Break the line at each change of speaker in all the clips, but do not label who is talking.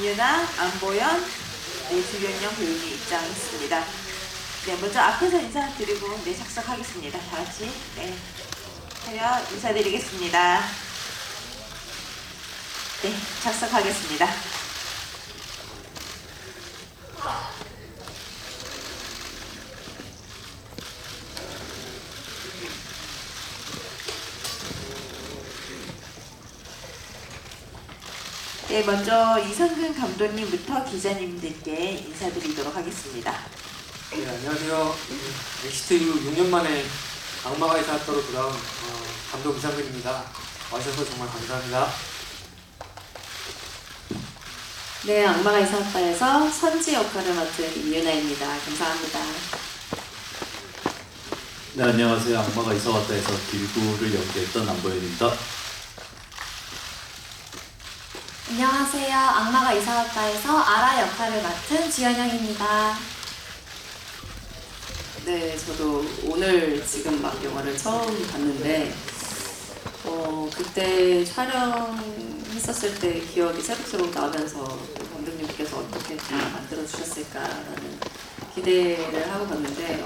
이유나, 안보현, 네, 주변형 배우님 입장했습니다. 네, 먼저 앞에서 인사드리고 네, 착석하겠습니다. 다 같이 네, 차렷 인사드리겠습니다. 네, 착석하겠습니다. 네, 먼저 이상근 감독님부터 기자님들께 인사드리도록 하겠습니다.
네, 안녕하세요. 엑시트 이후 6년 만에 악마가 이사왔다로 돌아온 감독 이상근입니다. 와주셔서 정말 감사합니다.
네, 악마가 이사왔다에서 선지 역할을 맡은 이유나입니다. 감사합니다.
네, 안녕하세요. 악마가 이사왔다에서 길구를 연기했던 안보현입니다.
안녕하세요. 악마가 이사왔다에서 아라 역할을 맡은 주연영입니다. 네, 저도 오늘 지금 막 영화를 처음 봤는데 그때 촬영했었을 때 기억이 새록새록 나면서 감독님께서 어떻게 다 만들어주셨을까라는 기대를 하고 봤는데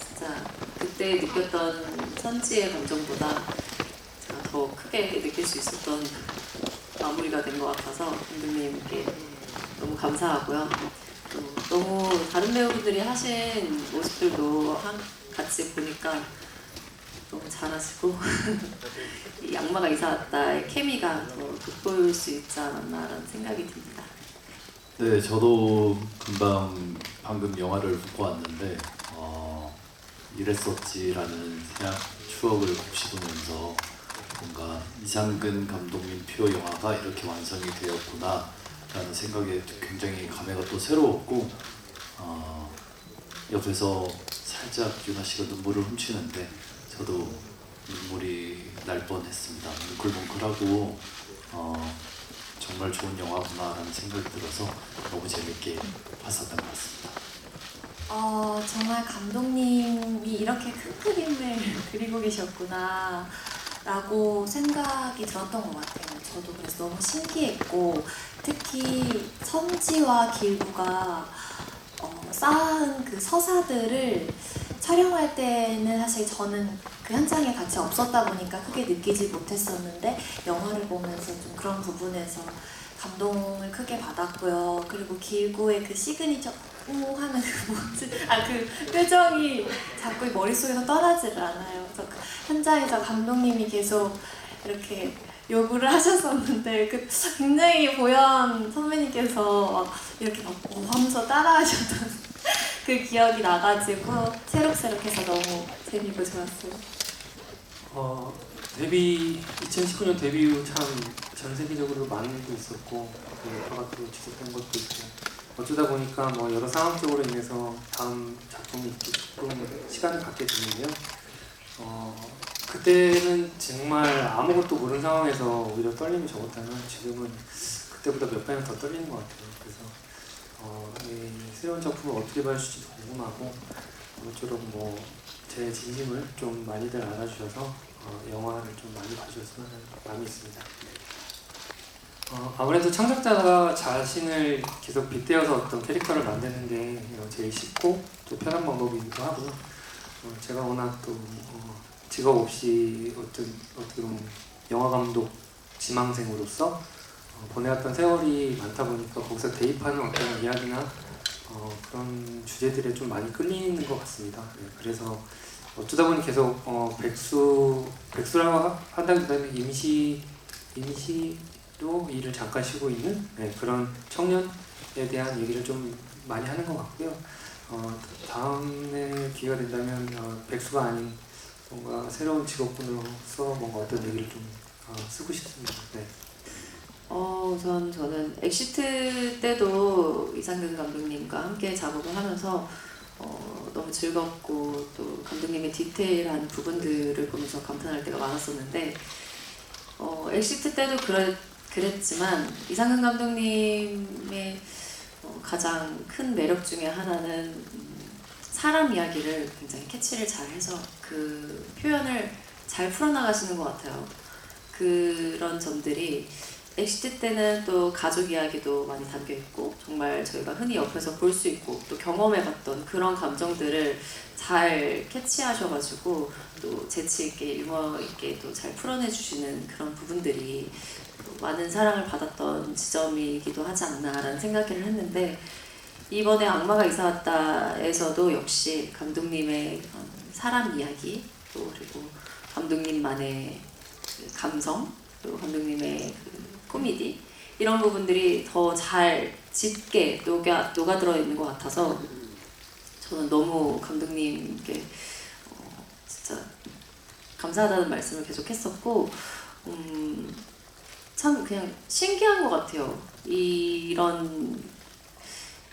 진짜 그때 느꼈던 선지의 감정보다 제가 더 크게 느낄 수 있었던 마무리가 된 것 같아서 감독님께 너무 감사하고요. 또 너무 다른 배우분들이 하신 모습들도 같이 보니까 너무 잘하시고 이 악마가 이사왔다의 케미가 더 돋보일 수 있지 않았나라는 생각이 듭니다.
네, 저도 금방 방금 영화를 보고 왔는데 이랬었지라는 생각, 추억을 곱씹으면서 뭔가 이상근 감독님 표 영화가 이렇게 완성이 되었구나 라는 생각에 굉장히 감회가 또 새로웠고 옆에서 살짝 유나 씨가 눈물을 훔치는데 저도 눈물이 날 뻔했습니다. 뭉클뭉클하고 정말 좋은 영화구나 라는 생각이 들어서 너무 재밌게 봤었던 것 같습니다.
정말 감독님이 이렇게 큰 그림을 그리고 계셨구나 라고 생각이 들었던 것 같아요. 저도 그래서 너무 신기했고 특히 선지와 길구가 쌓은 그 서사들을 촬영할 때는 사실 저는 그 현장에 같이 없었다 보니까 크게 느끼지 못했었는데 영화를 보면서 좀 그런 부분에서 감동을 크게 받았고요. 그리고 길구의 그 시그니처 하는 그 표정이 자꾸 머릿속에서 떠나지를 않아요. 그래서 그 현장에서 감독님이 계속 이렇게 요구를 하셨었는데 굉장히 보현 선배님께서 막 이렇게 막 하면서 따라하셨던 그 기억이 나가지고 새록새록해서 너무 재미있고 좋았어요.
2019년 데뷔 후 참 전 세계적으로 많은 일도 있었고 여러 가지로 지속된 것도 있고 어쩌다 보니까 뭐 여러 상황적으로 인해서 다음 작품이 조금 시간을 갖게 됐는데요. 그때는 정말 아무것도 모르는 상황에서 오히려 떨림이 적었다면 지금은 그때보다 몇 배는 더 떨리는 것 같아요. 그래서 이 새로운 작품을 어떻게 봐주실지 궁금하고 아무쪼록 뭐 제 진심을 좀 많이들 알아주셔서 영화를 좀 많이 봐주셨으면 하는 마음이 있습니다. 아무래도 창작자가 자신을 계속 빗대어서 어떤 캐릭터를 만드는 게 제일 쉽고 또 편한 방법이기도 하고요. 제가 워낙 또 직업 없이 어떻게 보면 영화 감독 지망생으로서 보내왔던 세월이 많다 보니까 거기서 대입하는 어떤 이야기나 그런 주제들에 좀 많이 끌리는 것 같습니다. 네, 그래서 어쩌다 보니 계속 백수라고 한다기보다는 임시로 일을 잠깐 쉬고 있는 그런 청년에 대한 얘기를 좀 많이 하는 것 같고요. 다음에 기회가 된다면 백수가 아닌 뭔가 새로운 직업군으로서 뭔가 어떤 얘기를 좀 쓰고 싶습니다. 네.
우선 저는 엑시트 때도 이상근 감독님과 함께 작업을 하면서 너무 즐겁고 또 감독님의 디테일한 부분들을 보면서 감탄할 때가 많았었는데 엑시트 때도 그랬지만 이상근 감독님의 가장 큰 매력 중에 하나는 사람 이야기를 굉장히 캐치를 잘 해서 그 표현을 잘 풀어나가시는 것 같아요. 그런 점들이 엑시트 때는 또 가족 이야기도 많이 담겨 있고 정말 저희가 흔히 옆에서 볼 수 있고 또 경험해봤던 그런 감정들을 잘 캐치하셔가지고 또 재치 있게 유머 있게 또 잘 풀어내 주시는 그런 부분들이 또 많은 사랑을 받았던 지점이기도 하지 않나라는 생각을 했는데, 이번에 악마가 이사 왔다에서도 역시 감독님의 그런 사람 이야기 또 그리고 감독님만의 그 감성 그리고 감독님의 그 코미디 이런 부분들이 더 잘 짙게 녹아들어 있는 것 같아서 저는 너무 감독님께 진짜 감사하다는 말씀을 계속 했었고, 참 그냥 신기한 것 같아요. 이런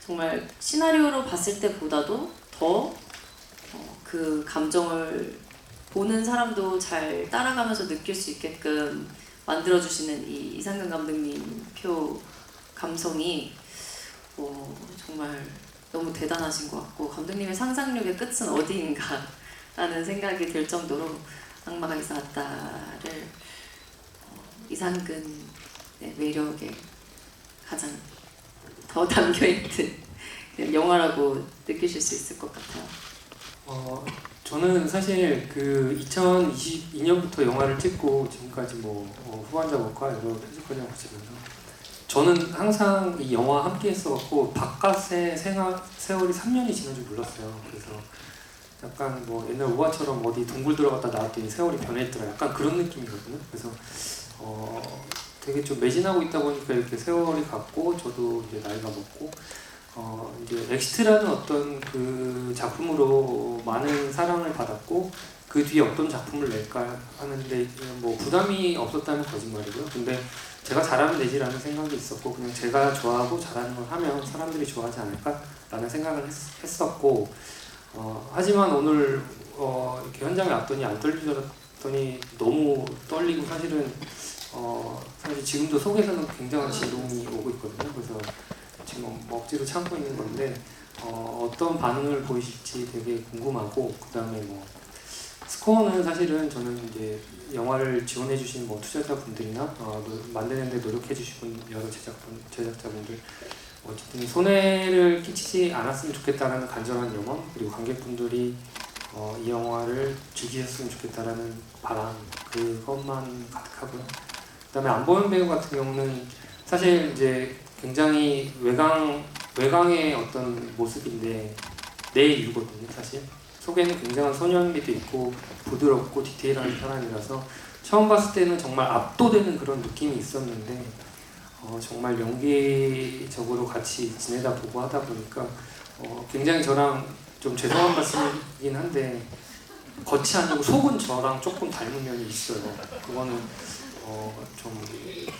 정말 시나리오로 봤을 때보다도 더 그 감정을 보는 사람도 잘 따라가면서 느낄 수 있게끔 만들어주시는 이 이상근 감독님 표 감성이 정말 너무 대단하신 것 같고, 감독님의 상상력의 끝은 어디인가 라는 생각이 들 정도로 악마가 이사 왔다를 이상근의 매력에 가장 더 담겨있는 영화라고 느끼실 수 있을 것 같아요.
저는 사실 그 2022년부터 영화를 찍고 지금까지 후반자 목과 여러 편집권을 보시면서 저는 항상 이 영화 함께 했어갖고 바깥의 세월이 3년이 지난 줄 몰랐어요. 그래서 약간 옛날 우화처럼 어디 동굴 들어갔다 나왔더니 세월이 변했더라, 약간 그런 느낌이거든요. 그래서 되게 좀 매진하고 있다 보니까 이렇게 세월이 갔고 저도 이제 나이가 먹고 이제 엑시트라는 어떤 그 작품으로 많은 사랑을 받았고 그 뒤에 어떤 작품을 낼까 하는데 부담이 없었다면 거짓말이고요. 근데 제가 잘하면 되지라는 생각이 있었고 그냥 제가 좋아하고 잘하는 걸 하면 사람들이 좋아하지 않을까라는 생각을 했었고 하지만 오늘 이렇게 현장에 왔더니 안 떨릴 줄 알았더니 너무 떨리고 사실 지금도 속에서는 굉장한 진동이 오고 있거든요. 그래서 지금 억지로 참고 있는 건데 어떤 반응을 보이실지 되게 궁금하고, 그 다음에 스코어는 사실은 저는 이제 영화를 지원해주신 투자자분들이나 만드는데 노력해주신 여러 제작자분들 어쨌든 손해를 끼치지 않았으면 좋겠다라는 간절한 염원, 그리고 관객분들이 이 영화를 즐기셨으면 좋겠다라는 바람, 그것만 가득하고요. 그 다음에 안보현 배우 같은 경우는 사실 이제 굉장히 외강의 어떤 모습인데 내 이유거든요. 사실 속에는 굉장한 소년미도 있고 부드럽고 디테일한 사람이라서 처음 봤을 때는 정말 압도되는 그런 느낌이 있었는데 정말 연기적으로 같이 지내다 보고 하다 보니까 굉장히 저랑 좀 죄송한 말씀이긴 한데 겉이 아니고 속은 저랑 조금 닮은 면이 있어요. 그거는 좀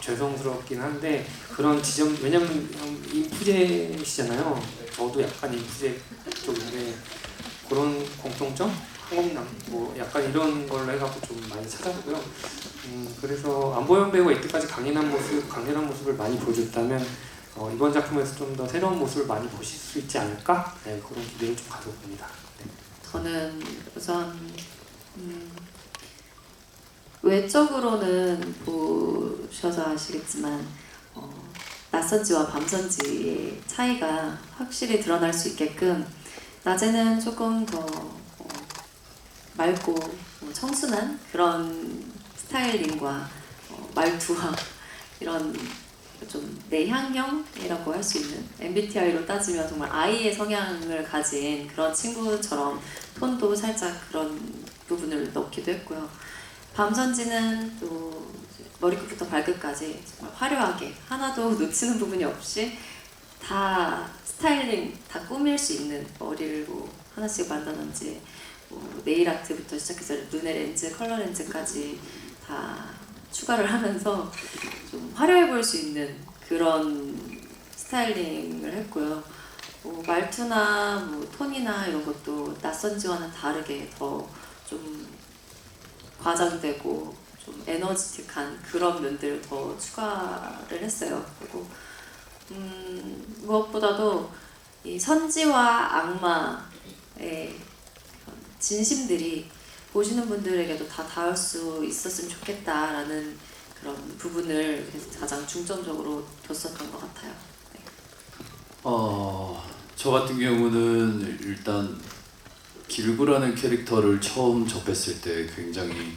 죄송스럽긴 한데 그런 지점, 왜냐면 인프제시잖아요. 저도 약간 인프제 쪽인데 그런 공통점? 한국남 약간 이런 걸로 해갖고 좀 많이 찾아보고요. 그래서 안보현 배우가 이때까지 강인한 모습을 많이 보여줬다면 이번 작품에서 좀 더 새로운 모습을 많이 보실 수 있지 않을까? 네, 그런 기대를 좀 가져봅니다. 네.
저는 우선 외적으로는 보셔서 아시겠지만 낯선지와 밤선지의 차이가 확실히 드러날 수 있게끔 낮에는 조금 더 맑고 청순한 그런 스타일링과 말투와 이런 좀 내향형이라고 할 수 있는, MBTI로 따지면 정말 아이의 성향을 가진 그런 친구처럼 톤도 살짝 그런 부분을 넣기도 했고요. 밤선지는 또 머리끝부터 발끝까지 정말 화려하게 하나도 놓치는 부분이 없이 다 스타일링, 다 꾸밀 수 있는, 머리를 하나씩 만다든지 네일 아트부터 시작해서 눈의 렌즈, 컬러 렌즈까지 다 추가를 하면서 좀 화려해 보일 수 있는 그런 스타일링을 했고요. 말투나 톤이나 이런 것도 낯선지와는 다르게 더 좀 과장되고 좀 에너지틱한 그런 면들을 더 추가를 했어요. 그리고 무엇보다도 이 선지와 악마의 진심들이 보시는 분들에게도 다 닿을 수 있었으면 좋겠다라는 그런 부분을 그래서 가장 중점적으로 뒀었던 것 같아요. 네.
저 같은 경우는 일단 길구라는 캐릭터를 처음 접했을 때 굉장히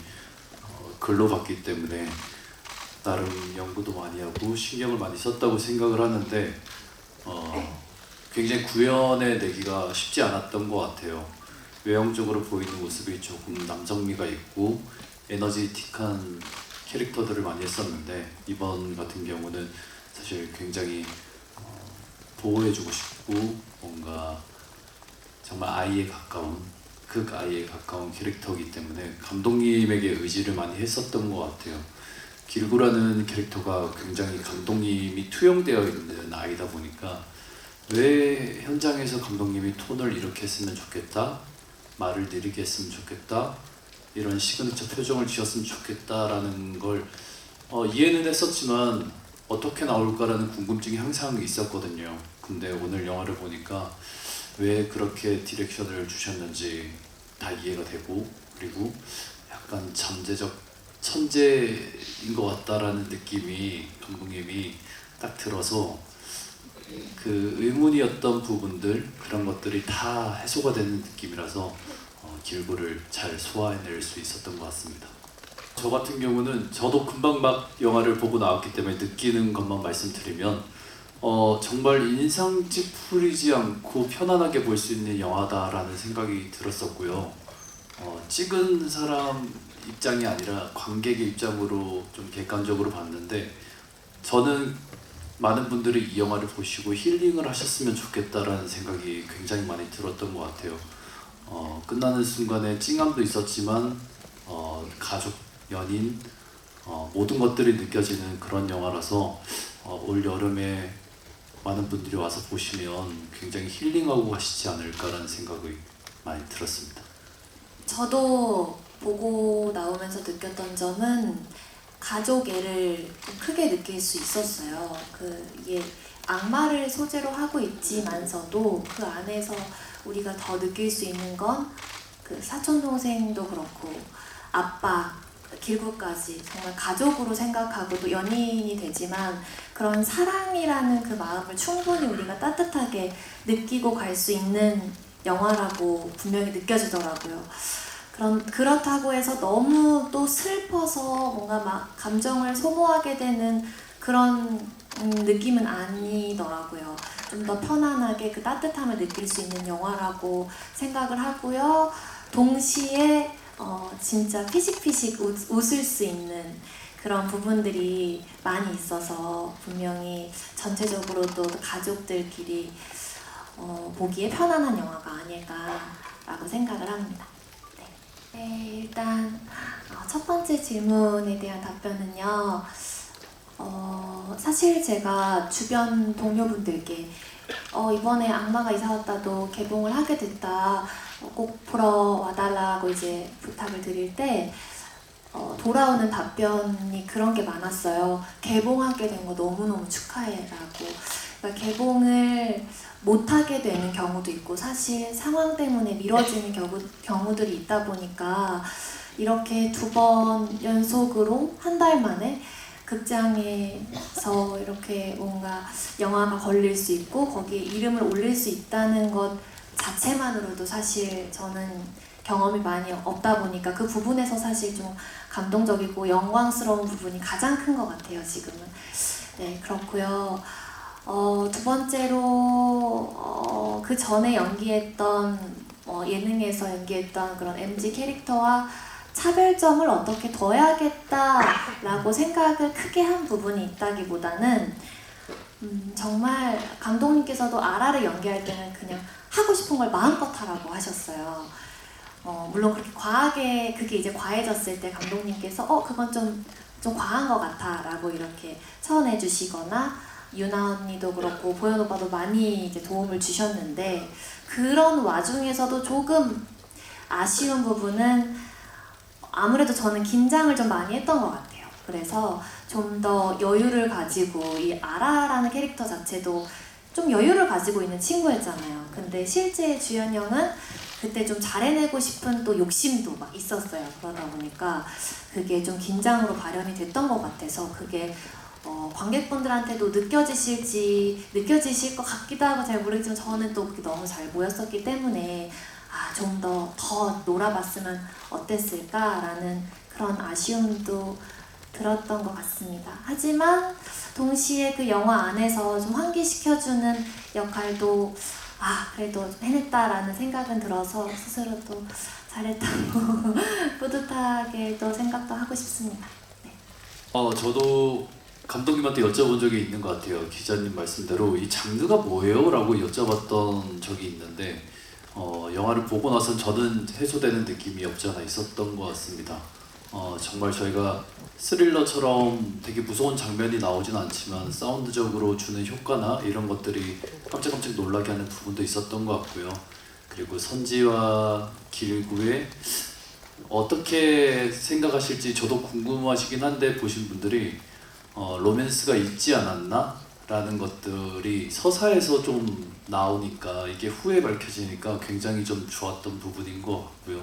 글로 봤기 때문에 나름 연구도 많이 하고 신경을 많이 썼다고 생각을 하는데 굉장히 구현해내기가 쉽지 않았던 것 같아요. 외형적으로 보이는 모습이 조금 남성미가 있고 에너지틱한 캐릭터들을 많이 했었는데 이번 같은 경우는 사실 굉장히 보호해주고 싶고 뭔가 정말 아이에 가까운 극아이에 가까운 캐릭터이기 때문에 감독님에게 의지를 많이 했었던 것 같아요. 길구라는 캐릭터가 굉장히 감독님이 투영되어 있는 아이다 보니까 왜 현장에서 감독님이 톤을 이렇게 했으면 좋겠다, 말을 느리게 했으면 좋겠다, 이런 시그니처 표정을 지었으면 좋겠다라는 걸 이해는 했었지만 어떻게 나올까라는 궁금증이 항상 있었거든요. 근데 오늘 영화를 보니까 왜 그렇게 디렉션을 주셨는지 다 이해가 되고, 그리고 약간 잠재적 천재인 것 같다라는 느낌이 감독님이 딱 들어서 그 의문이었던 부분들, 그런 것들이 다 해소가 되는 느낌이라서 길구를 잘 소화해낼 수 있었던 것 같습니다. 저 같은 경우는 저도 금방 막 영화를 보고 나왔기 때문에 느끼는 것만 말씀드리면 정말 인상 찌푸리지 않고 편안하게 볼 수 있는 영화다라는 생각이 들었었고요. 찍은 사람 입장이 아니라 관객의 입장으로 좀 객관적으로 봤는데 저는 많은 분들이 이 영화를 보시고 힐링을 하셨으면 좋겠다라는 생각이 굉장히 많이 들었던 것 같아요. 끝나는 순간에 찡함도 있었지만 가족, 연인, 모든 것들이 느껴지는 그런 영화라서 올 여름에 많은 분들이 와서 보시면 굉장히 힐링하고 가시지 않을까라는 생각이 많이 들었습니다.
저도 보고 나오면서 느꼈던 점은 가족애를 좀 크게 느낄 수 있었어요. 이게 악마를 소재로 하고 있지만서도 그 안에서 우리가 더 느낄 수 있는 건 그 사촌 동생도 그렇고 아빠, 길구까지 정말 가족으로 생각하고 또 연인이 되지만 그런 사랑이라는 그 마음을 충분히 우리가 따뜻하게 느끼고 갈 수 있는 영화라고 분명히 느껴지더라고요. 그렇다고 해서 너무 또 슬퍼서 뭔가 막 감정을 소모하게 되는 그런 느낌은 아니더라고요. 좀 더 편안하게 그 따뜻함을 느낄 수 있는 영화라고 생각을 하고요. 동시에 진짜 피식피식 웃을 수 있는 그런 부분들이 많이 있어서 분명히 전체적으로 또 가족들끼리 보기에 편안한 영화가 아닐까라고 생각을 합니다. 네, 일단 첫 번째 질문에 대한 답변은요. 사실 제가 주변 동료분들께 이번에 악마가 이사 왔다도 개봉을 하게 됐다, 꼭 보러 와달라고 이제 부탁을 드릴 때 돌아오는 답변이 그런 게 많았어요. 개봉하게 된 거 너무너무 축하해라고. 그러니까 개봉을 못하게 되는 경우도 있고 사실 상황 때문에 미뤄지는 경우들이 있다 보니까 이렇게 2번 연속으로 한 달 만에 극장에서 이렇게 뭔가 영화가 걸릴 수 있고 거기에 이름을 올릴 수 있다는 것 자체만으로도 사실 저는 경험이 많이 없다 보니까 그 부분에서 사실 좀 감동적이고 영광스러운 부분이 가장 큰 것 같아요, 지금은. 네, 그렇고요. 두 번째로 그 전에 연기했던 예능에서 연기했던 그런 MG 캐릭터와 차별점을 어떻게 둬야겠다라고 생각을 크게 한 부분이 있다기보다는 정말 감독님께서도 아라를 연기할 때는 그냥 하고 싶은 걸 마음껏 하라고 하셨어요. 물론 그렇게 과하게 그게 이제 과해졌을 때 감독님께서 그건 좀 과한 것 같아 라고 이렇게 처언해 주시거나 유나 언니도 그렇고 보현 오빠도 많이 이제 도움을 주셨는데 그런 와중에서도 조금 아쉬운 부분은 아무래도 저는 긴장을 좀 많이 했던 것 같아요. 그래서 좀 더 여유를 가지고 이 아라라는 캐릭터 자체도 좀 여유를 가지고 있는 친구였잖아요. 근데 실제 주연형은 그때 좀 잘해내고 싶은 또 욕심도 막 있었어요. 그러다 보니까 그게 좀 긴장으로 발현이 됐던 것 같아서 그게 관객분들한테도 느껴지실 것 같기도 하고 잘 모르겠지만 저는 또 그게 너무 잘 보였었기 때문에 좀 더 놀아봤으면 어땠을까라는 그런 아쉬움도 들었던 것 같습니다. 하지만 동시에 그 영화 안에서 좀 환기시켜주는 역할도 그래도 좀 해냈다라는 생각은 들어서 스스로 또 잘했다고 뿌듯하게 또 생각도 하고 싶습니다. 네.
저도 감독님한테 여쭤본 적이 있는 것 같아요. 기자님 말씀대로 이 장르가 뭐예요? 라고 여쭤봤던 적이 있는데 영화를 보고 나선 저는 해소되는 느낌이 없지 않아 있었던 것 같습니다. 정말 저희가 스릴러처럼 되게 무서운 장면이 나오진 않지만 사운드적으로 주는 효과나 이런 것들이 깜짝깜짝 놀라게 하는 부분도 있었던 것 같고요. 그리고 선지와 길구의 어떻게 생각하실지 저도 궁금하시긴 한데 보신 분들이 로맨스가 있지 않았나? 라는 것들이 서사에서 좀 나오니까 이게 후에 밝혀지니까 굉장히 좀 좋았던 부분인 것 같고요.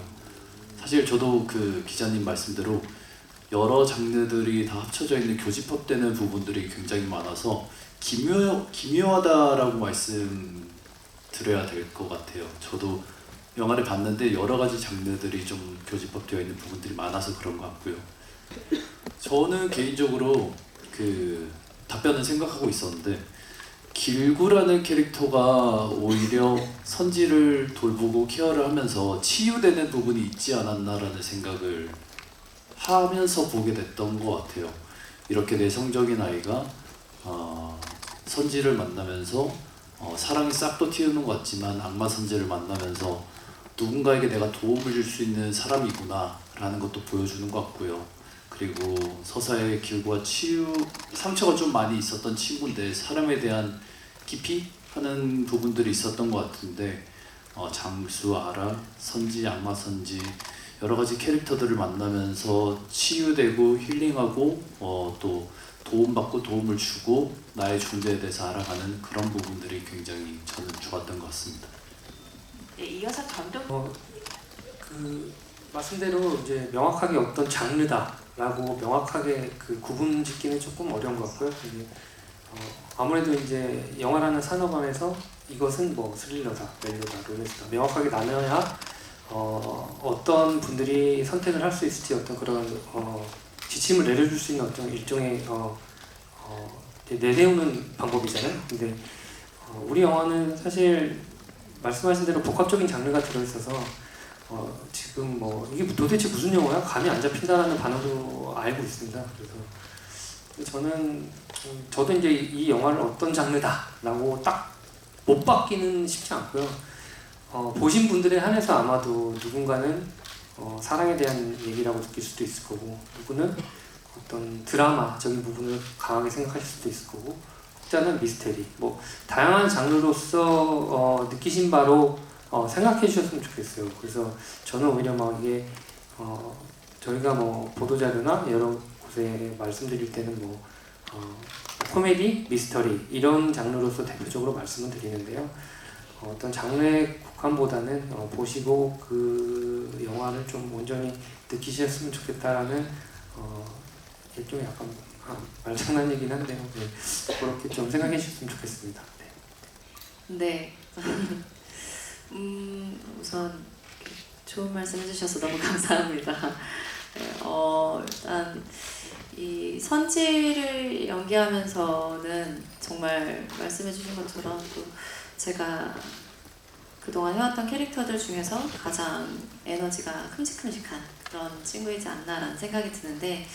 사실 저도 그 기자님 말씀대로 여러 장르들이 다 합쳐져 있는 교집합되는 부분들이 굉장히 많아서 기묘하다라고 말씀드려야 될 것 같아요. 저도 영화를 봤는데 여러 가지 장르들이 좀 교집합되어 있는 부분들이 많아서 그런 것 같고요. 저는 개인적으로 그 답변을 생각하고 있었는데 길구라는 캐릭터가 오히려 선지를 돌보고 케어를 하면서 치유되는 부분이 있지 않았나라는 생각을 하면서 보게 됐던 것 같아요. 이렇게 내성적인 아이가 선지를 만나면서 사랑이 싹도 튀우는 것 같지만 악마 선지를 만나면서 누군가에게 내가 도움을 줄 수 있는 사람이구나 라는 것도 보여주는 것 같고요. 그리고 서사의 길구와 상처가 좀 많이 있었던 친구인데 사람에 대한 깊이 하는 부분들이 있었던 것 같은데 장수, 아라, 선지, 악마 선지 여러 가지 캐릭터들을 만나면서 치유되고 힐링하고 또 도움받고 도움을 주고 나의 존재에 대해서 알아가는 그런 부분들이 굉장히 저는 좋았던 것 같습니다.
네, 이어서 감독
그 말씀대로 이제 명확하게 어떤 장르다라고 명확하게 그 구분짓기는 조금 어려운 것 같고요. 이게 아무래도 이제 영화라는 산업 안에서 이것은 뭐 스릴러다, 멜로다, 로맨스다 명확하게 나눠야 어떤 분들이 선택을 할 수 있을지 어떤 그런 지침을 내려줄 수 있는 어떤 일종의 내세우는 방법이잖아요. 근데 우리 영화는 사실 말씀하신 대로 복합적인 장르가 들어있어서 지금 뭐 이게 도대체 무슨 영화야? 감이 안 잡힌다라는 반응도 알고 있습니다. 그래서 저도 이제 이 영화를 어떤 장르다라고 딱 못 받기는 쉽지 않고요. 보신 분들에 한해서 아마도 누군가는 사랑에 대한 얘기라고 느낄 수도 있을 거고 누구는 어떤 드라마적인 부분을 강하게 생각하실 수도 있을 거고 혹자는 미스테리 뭐 다양한 장르로서 느끼신 바로 생각해 주셨으면 좋겠어요. 그래서 저는 오히려 막 이게 저희가 뭐 보도자료나 여러 곳에 말씀드릴 때는 뭐 코미디, 미스터리 이런 장르로서 대표적으로 말씀을 드리는데요. 어떤 장르의 국한보다는 보시고 그 영화를 좀 온전히 느끼셨으면 좋겠다라는 일종의 약간 말장난이긴 한데요. 네, 그렇게 좀 생각해 주셨으면 좋겠습니다.
네. 우선 좋은 말씀 해주셔서 너무 감사합니다. 네, 일단 이 선지를 연기하면서는 정말 말씀해주신 것처럼 또 제가 그동안 해왔던 캐릭터들 중에서 가장 에너지가 큼직큼직한 그런 친구이지 않나라는 생각이 드는데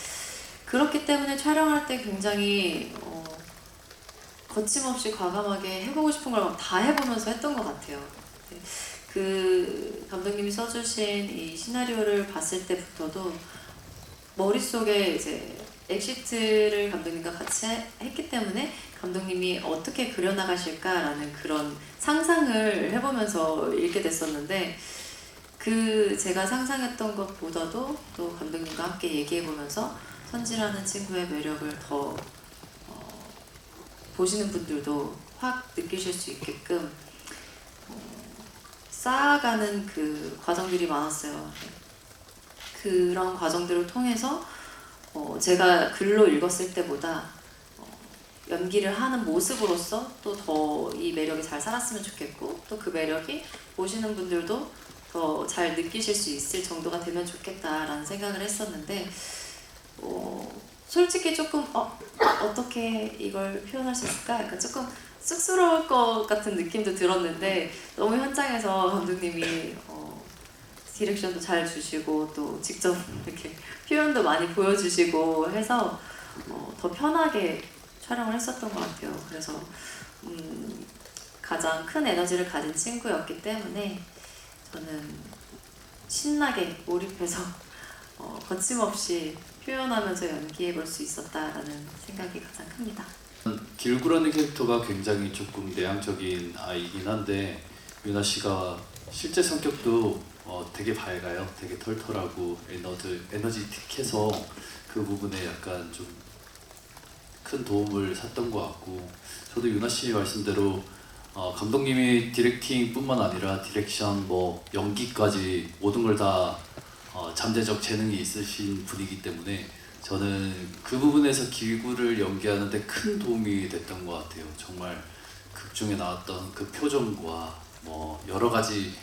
그렇기 때문에 촬영할 때 굉장히 거침없이 과감하게 해보고 싶은 걸 다 해보면서 했던 것 같아요. 그 감독님이 써주신 이 시나리오를 봤을 때부터도 머릿속에 이제 엑시트를 감독님과 같이 했기 때문에 감독님이 어떻게 그려나가실까라는 그런 상상을 해보면서 읽게 됐었는데 그 제가 상상했던 것보다도 또 감독님과 함께 얘기해보면서 선지라는 친구의 매력을 더 보시는 분들도 확 느끼실 수 있게끔 쌓아가는 그 과정들이 많았어요. 그런 과정들을 통해서 제가 글로 읽었을 때보다 연기를 하는 모습으로서 또 더 이 매력이 잘 살았으면 좋겠고, 또 그 매력이 보시는 분들도 더 잘 느끼실 수 있을 정도가 되면 좋겠다라는 생각을 했었는데, 솔직히 조금 어떻게 이걸 표현할 수 있을까? 약간 조금 쑥스러울 것 같은 느낌도 들었는데, 너무 현장에서 감독님이 디렉션도 잘 주시고 또 직접 이렇게 표현도 많이 보여주시고 해서 더 편하게 촬영을 했었던 것 같아요. 그래서 가장 큰 에너지를 가진 친구였기 때문에 저는 신나게 몰입해서 거침없이 표현하면서 연기해 볼 수 있었다라는 생각이 가장 큽니다.
길구라는 캐릭터가 굉장히 조금 내향적인 아이긴 한데 유나 씨가 실제 성격도 되게 밝아요. 되게 털털하고 에너지틱해서 그 부분에 약간 좀 큰 도움을 샀던 것 같고, 저도 유나 씨 말씀대로 감독님이 디렉팅뿐만 아니라 디렉션, 뭐 연기까지 모든 걸 다 잠재적 재능이 있으신 분이기 때문에 저는 그 부분에서 길구를 연기하는데 큰 도움이 됐던 것 같아요. 정말 극 중에 나왔던 그 표정과 뭐 여러 가지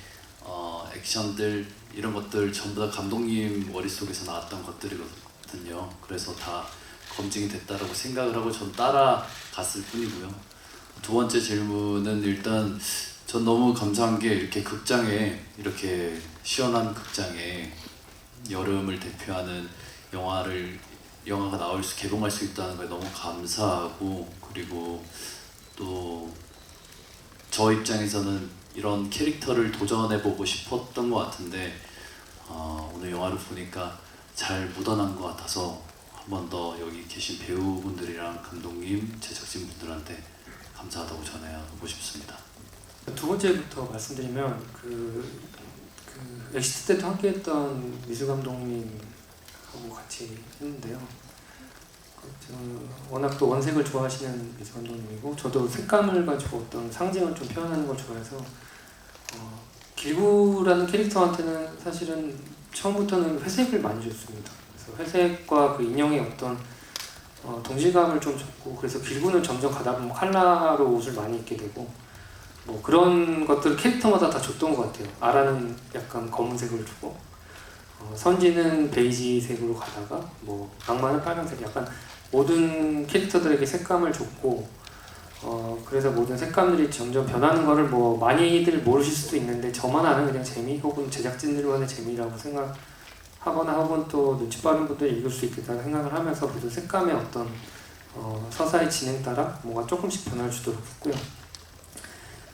액션들, 이런 것들 전부 다 감독님 머릿속에서 나왔던 것들이거든요. 그래서 다 검증이 됐다라고 생각을 하고 전 따라갔을 뿐이고요. 두 번째 질문은 일단 전 너무 감사한 게 이렇게 극장에, 이렇게 시원한 극장에 여름을 대표하는 영화가 개봉할 수 있다는 걸 너무 감사하고, 그리고 또 저 입장에서는 이런 캐릭터를 도전해보고 싶었던 것 같은데 오늘 영화를 보니까 잘 묻어난 것 같아서 한 번 더 여기 계신 배우분들이랑 감독님, 제작진분들한테 감사하다고 전해하고 싶습니다.
두 번째부터 말씀드리면 엑시트 때도 함께했던 미술 감독님하고 같이 했는데요. 워낙 또 원색을 좋아하시는 미술 감독님이고, 저도 색감을 가지고 어떤 상징을 좀 표현하는 걸 좋아해서 길구라는 캐릭터한테는 사실은 처음부터는 회색을 많이 줬습니다. 그래서 회색과 그 인형의 어떤 동질감을 좀 줬고, 그래서 길구는 점점 가다 보면 컬러로 옷을 많이 입게 되고, 뭐 그런 것들 캐릭터마다 다 줬던 것 같아요. 아라는 약간 검은색을 주고, 선지는 베이지색으로 가다가, 뭐 악마는 빨간색, 약간 모든 캐릭터들에게 색감을 줬고, 그래서 모든 색감들이 점점 변하는 거를 뭐 많이들 모르실 수도 있는데, 저만 아는 그냥 재미, 혹은 제작진들만의 재미라고 생각하거나, 혹은 또 눈치 빠른 분들이 읽을 수 있겠다는 생각을 하면서 모든 색감의 어떤 서사의 진행 따라 뭔가 조금씩 변화를 주도록 했고요.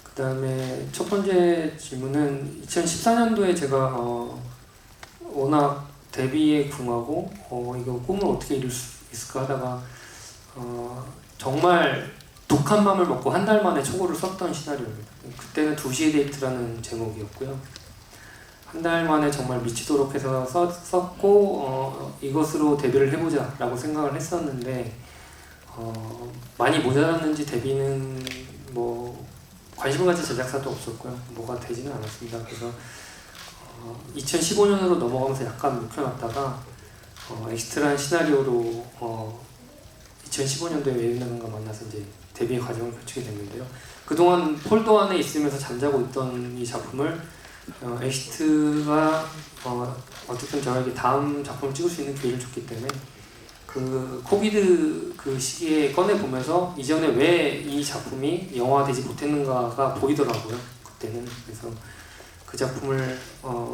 그 다음에 첫 번째 질문은 2014년도에 제가 워낙 데뷔에 궁하고 이거 꿈을 어떻게 이룰 수 있을까 하다가 정말 독한 맘을 먹고 한 달 만에 초고를 썼던 시나리오입니다. 그때는 2시의 데이트라는 제목이었고요. 한 달 만에 정말 미치도록 해서 썼고 이것으로 데뷔를 해보자 라고 생각을 했었는데 많이 모자랐는지 데뷔는 뭐 관심을 가진 제작사도 없었고요. 뭐가 되지는 않았습니다. 그래서 2015년으로 넘어가면서 약간 묵혀놨다가 엑시트라는 시나리오로 2015년도에 외윤남과 만나서 이제 데뷔 과정을 거치게 됐는데요. 그동안 폴더 안에 있으면서 잠자고 있던 이 작품을 엑시트가 어쨌든 저에게 다음 작품을 찍을 수 있는 기회를 줬기 때문에 그 코비드 그 시기에 꺼내보면서 이전에 왜 이 작품이 영화되지 못했는가가 보이더라고요. 그때는. 그래서 그 작품을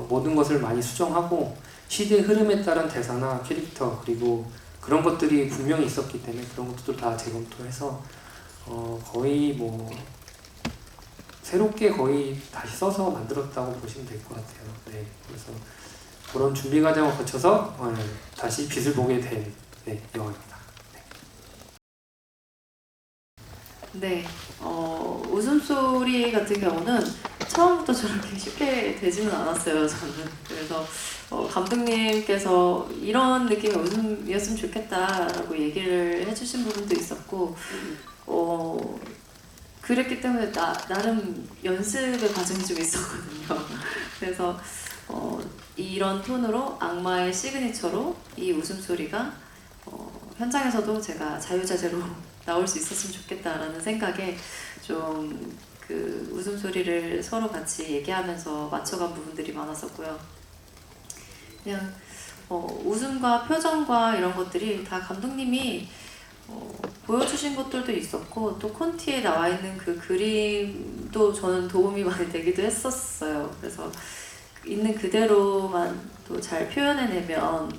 모든 것을 많이 수정하고 시대의 흐름에 따른 대사나 캐릭터, 그리고 그런 것들이 분명히 있었기 때문에 그런 것들도 다 재검토해서 거의 뭐 새롭게 거의 다시 써서 만들었다고 보시면 될 것 같아요. 네, 그래서 그런 준비 과정을 거쳐서 다시 빛을 보게 된 영화입니다.
네, 웃음소리 같은 경우는 처음부터 저렇게 쉽게 되지는 않았어요, 저는. 그래서 감독님께서 이런 느낌의 웃음이었으면 좋겠다라고 얘기를 해주신 부분도 있었고, 그랬기 때문에 나름 연습의 과정이 좀 있었거든요. 그래서 이런 톤으로 악마의 시그니처로 이 웃음소리가 현장에서도 제가 자유자재로 나올 수 있었으면 좋겠다라는 생각에 좀 그 웃음소리를 서로 같이 얘기하면서 맞춰간 부분들이 많았었고요. 그냥 웃음과 표정과 이런 것들이 다 감독님이 보여주신 것들도 있었고 또 콘티에 나와 있는 그 그림도 저는 도움이 많이 되기도 했었어요. 그래서 있는 그대로만 또 잘 표현해내면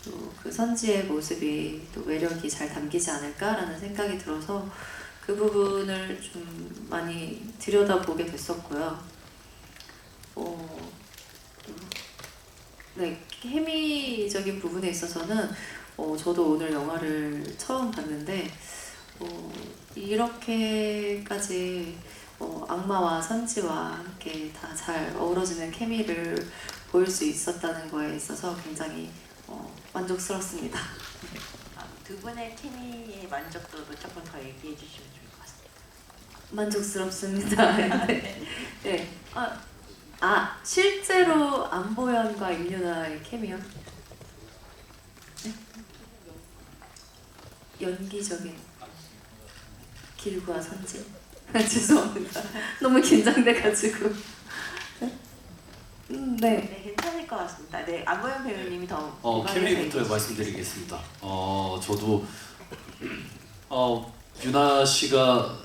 또 그 선지의 모습이 또 매력이 잘 담기지 않을까라는 생각이 들어서 그 부분을 좀 많이 들여다보게 됐었고요. 네, 케미적인 부분에 있어서는 저도 오늘 영화를 처음 봤는데 이렇게까지 악마와 선지와 함께 다 잘 어우러지는 케미를 보일 수 있었다는 거에 있어서 굉장히 만족스럽습니다.
두 분의 케미의 만족도도 조금 더 얘기해 주시면 좋을 것 같습니다.
만족스럽습니다. 네. 실제로 안보현과 임윤아의 케미요? 네? 연기적인 길구와 선지. 죄송합니다. 너무 긴장돼가지고. 네.
네, 괜찮을 것 같습니다. 네, 안보현 배우님이 더
케미부터 말씀드리겠습니다. 저도 유나 씨가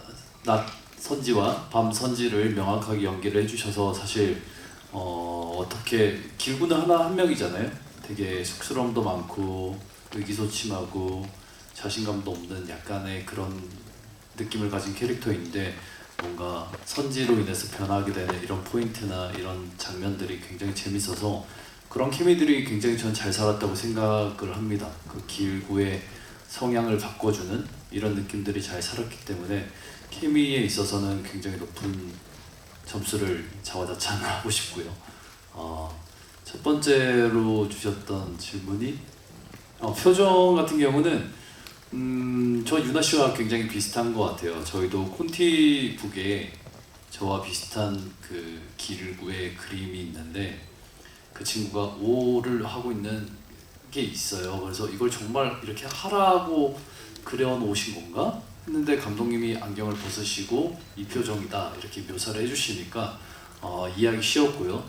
낮 선지와 밤 선지를 명확하게 연기를 해주셔서 사실 어떻게 길구는 한 명이잖아요. 되게 쑥스러움도 많고 의기소침하고 자신감도 없는 약간의 그런 느낌을 가진 캐릭터인데 뭔가 선지로 인해서 변하게 되는 이런 포인트나 이런 장면들이 굉장히 재밌어서 그런 케미들이 굉장히 전 잘 살았다고 생각을 합니다. 그 길구의 성향을 바꿔주는 이런 느낌들이 잘 살았기 때문에 케미에 있어서는 굉장히 높은 점수를 자화자찬하고 싶고요. 첫 번째로 주셨던 질문이 표정 같은 경우는 저 유나 씨와 굉장히 비슷한 것 같아요. 저희도 콘티북에 저와 비슷한 그 길구의 그림이 있는데 그 친구가 O를 하고 있는 게 있어요. 그래서 이걸 정말 이렇게 하라고 그려놓으신 건가? 했는데 감독님이 안경을 벗으시고 이 표정이다 이렇게 묘사를 해주시니까 이해하기 쉬웠고요.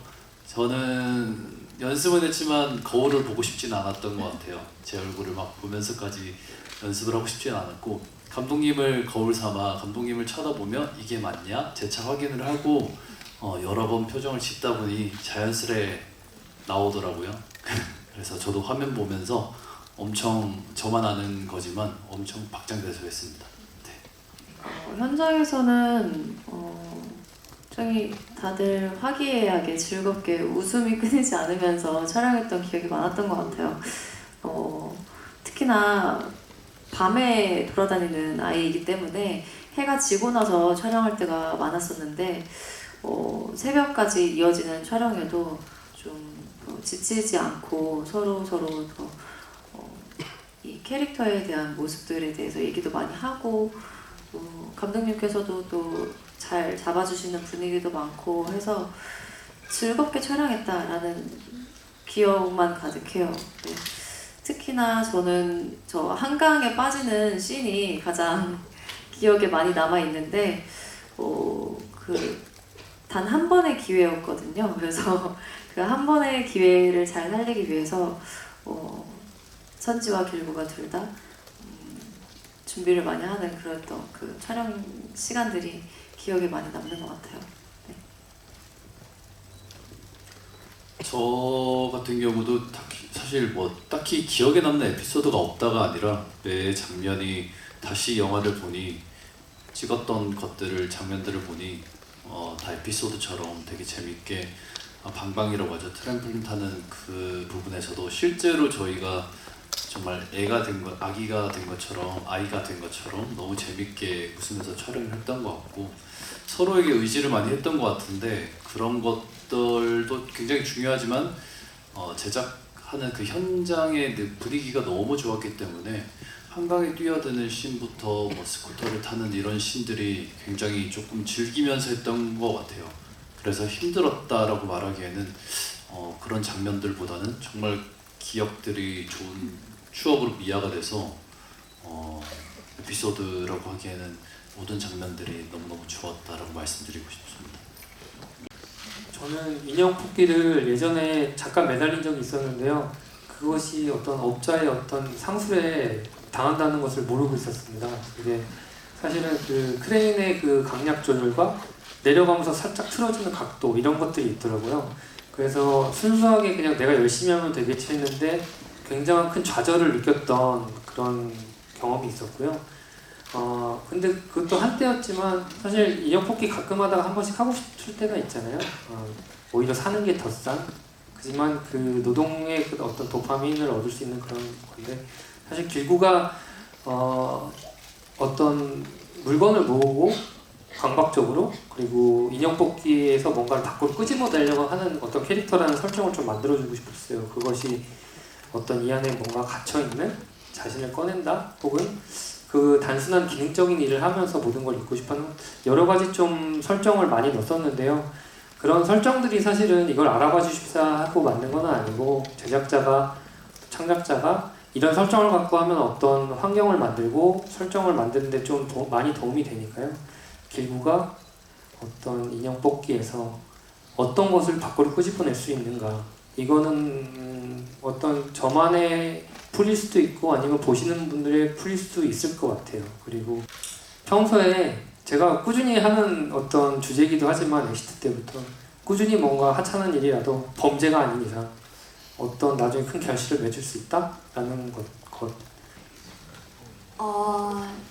저는 연습은 했지만 거울을 보고 싶진 않았던 것 같아요. 제 얼굴을 막 보면서까지 연습을 하고 싶진 않았고 감독님을 거울 삼아 감독님을 쳐다보며 이게 맞냐? 재차 확인을 하고 여러 번 표정을 짓다 보니 자연스레 나오더라고요. 그래서 저도 화면 보면서 엄청 저만 아는 거지만 엄청 박장대소 했습니다. 네.
현장에서는 굉장히 다들 화기애애하게 즐겁게 웃음이 끊이지 않으면서 촬영했던 기억이 많았던 것 같아요. 특히나 밤에 돌아다니는 아이이기 때문에 해가 지고 나서 촬영할 때가 많았었는데 새벽까지 이어지는 촬영에도 좀 지치지 않고 서로 이 캐릭터에 대한 모습들에 대해서 얘기도 많이 하고 감독님께서도 또 잘 잡아주시는 분위기도 많고 해서 즐겁게 촬영했다라는 기억만 가득해요. 네. 특히나 저는 저 한강에 빠지는 씬이 가장 기억에 많이 남아 있는데 단 한 번의 기회였거든요. 그래서 그 한 번의 기회를 잘 살리기 위해서 선지와 길구가 둘 다 준비를 많이 하는 그런 그 촬영 시간들이 기억에 많이 남는 것 같아요. 네.
저 같은 경우도 사실 딱히 기억에 남는 에피소드가 없다가 아니라 매 장면이 다시 영화를 보니 찍었던 것들을 장면들을 보니 다 에피소드처럼 되게 재밌게 방방이라고 하죠. 트램플린 타는 그 부분에서도 실제로 저희가 정말 아기가 된 것처럼 너무 재밌게 웃으면서 촬영을 했던 것 같고 서로에게 의지를 많이 했던 것 같은데 그런 것들도 굉장히 중요하지만 제작하는 그 현장의 분위기가 너무 좋았기 때문에 한강에 뛰어드는 씬부터 뭐 스쿠터를 타는 이런 씬들이 굉장히 조금 즐기면서 했던 것 같아요. 그래서 힘들었다라고 말하기에는 그런 장면들보다는 정말 기억들이 좋은 추억으로 미화가 돼서 에피소드라고 하기에는 모든 장면들이 너무너무 좋았다라고 말씀드리고 싶습니다.
저는 인형 뽑기를 예전에 잠깐 매달린 적이 있었는데요. 그것이 어떤 업자의 어떤 상술에 당한다는 것을 모르고 있었습니다. 이게 사실은 그 크레인의 그 강약 조절과 내려가면서 살짝 틀어지는 각도 이런 것들이 있더라고요. 그래서 순수하게 그냥 내가 열심히 하면 되겠지 했는데 굉장한 큰 좌절을 느꼈던 그런 경험이 있었고요. 근데 그것도 한때였지만 사실 인형 뽑기 가끔 하다가 한 번씩 하고 싶을 때가 있잖아요. 오히려 사는 게 더 싼. 하지만 그 노동의 그 어떤 도파민을 얻을 수 있는 그런 건데 사실 길구가 어떤 물건을 모으고 강박적으로 그리고 인형 뽑기에서 뭔가를 밖으로 끄집어내려고 하는 어떤 캐릭터라는 설정을 좀 만들어주고 싶었어요. 그것이 어떤 이 안에 뭔가 갇혀있는 자신을 꺼낸다 혹은 그 단순한 기능적인 일을 하면서 모든 걸 잊고 싶어하는 여러 가지 좀 설정을 많이 넣었었는데요. 그런 설정들이 사실은 이걸 알아봐 주십사 하고 만든 건 아니고 제작자가 창작자가 이런 설정을 갖고 하면 어떤 환경을 만들고 설정을 만드는데 좀 많이 도움이 되니까요. 길구가 어떤 인형 뽑기에서 어떤 것을 밖으로 끄집어낼 수 있는가 이거는 어떤 저만의 풀일 수도 있고 아니면 보시는 분들의 풀일 수도 있을 것 같아요. 그리고 평소에 제가 꾸준히 하는 어떤 주제이기도 하지만 엑시트 때부터 꾸준히 뭔가 하찮은 일이라도 범죄가 아닌 이상 어떤 나중에 큰 결실을 맺을 수 있다라는 것.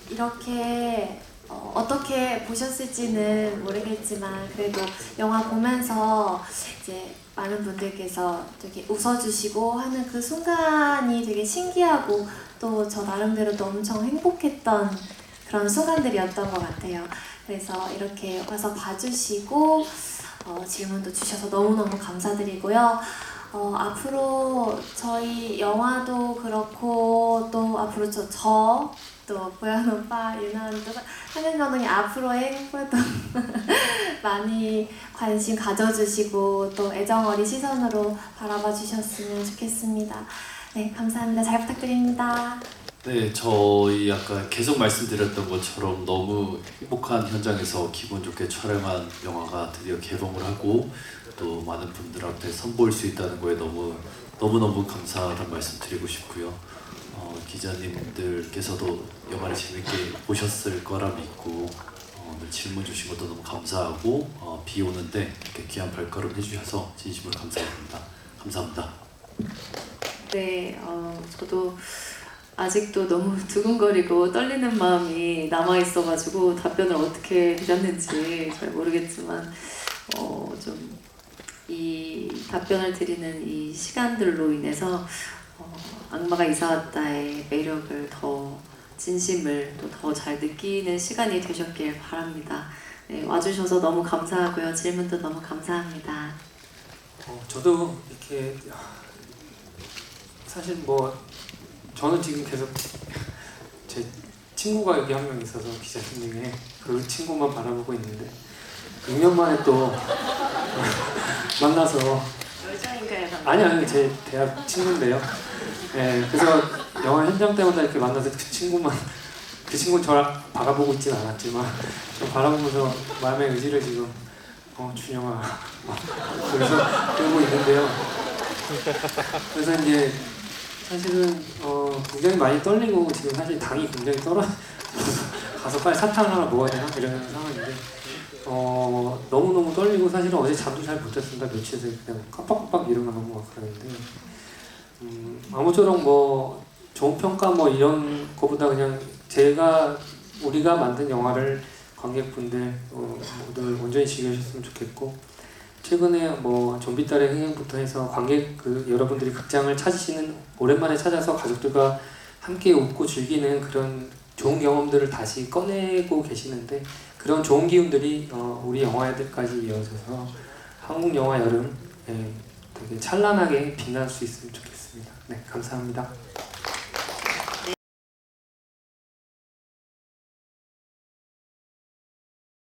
이렇게 어떻게 보셨을지는 모르겠지만 그래도 영화 보면서 이제 많은 분들께서 되게 웃어주시고 하는 그 순간이 되게 신기하고 또 저 나름대로도 엄청 행복했던 그런 순간들이었던 것 같아요. 그래서 이렇게 와서 봐주시고 질문도 주셔서 너무너무 감사드리고요. 앞으로 저희 영화도 그렇고 또 앞으로 또 보현 오빠, 유나 언니, 한현 감독님 앞으로의 활동 많이 관심 가져주시고 또 애정 어린 시선으로 바라봐 주셨으면 좋겠습니다. 네, 감사합니다. 잘 부탁드립니다.
네, 저희 아까 계속 말씀드렸던 것처럼 너무 행복한 현장에서 기분 좋게 촬영한 영화가 드디어 개봉을 하고 또 많은 분들 앞에 선보일 수 있다는 거에 너무너무 감사하다는 말씀 드리고 싶고요. 기자님들께서도 영화를 재밌게 보셨을 거라 믿고 오늘 질문 주신 것도 너무 감사하고 비 오는데 이렇게 귀한 발걸음 해주셔서 진심으로 감사드립니다. 감사합니다.
네, 저도 아직도 너무 두근거리고 떨리는 마음이 남아있어가지고 답변을 어떻게 드렸는지 잘 모르겠지만 좀 이 답변을 드리는 이 시간들로 인해서 악마가 이사왔다의 매력을 더 진심을 또 더 잘 느끼는 시간이 되셨길 바랍니다. 네, 와주셔서 너무 감사하고요. 질문도 너무 감사합니다.
저도 이렇게 사실 뭐 저는 지금 계속 제 친구가 여기 한 명 있어서 기자님 중에 그 친구만 바라보고 있는데 6년 만에 또 만나서
여자인가요?
아니 제 대학 친구인데요. 네, 그래서 영화 현장 때마다 이렇게 만나서 그 친구는 저를 바라보고 있지는 않았지만 저 바라보면서 마음의 의지를 지금 준영아 그래서 그러고 있는데요. 그래서 이제 사실은 굉장히 많이 떨리고 지금 사실 당이 굉장히 가서 빨리 사탕 하나 먹어야 되나 이런 상황인데 너무너무 떨리고 사실은 어제 잠도 잘 못 잤습니다. 며칠 새에 그냥 깜빡깜빡 일어나고 막 그러는데 아무쪼록 뭐 좋은 평가 뭐 이런 거보다 그냥 우리가 만든 영화를 관객분들 모두 온전히 즐겨주셨으면 좋겠고 최근에 뭐 좀비딸의 흥행부터 해서 관객 여러분들이 극장을 찾으시는 오랜만에 찾아서 가족들과 함께 웃고 즐기는 그런 좋은 경험들을 다시 꺼내고 계시는데 그런 좋은 기운들이 우리 영화에까지 이어져서 한국 영화 여름 되게 찬란하게 빛날 수 있으면 좋겠습니다. 네, 감사합니다.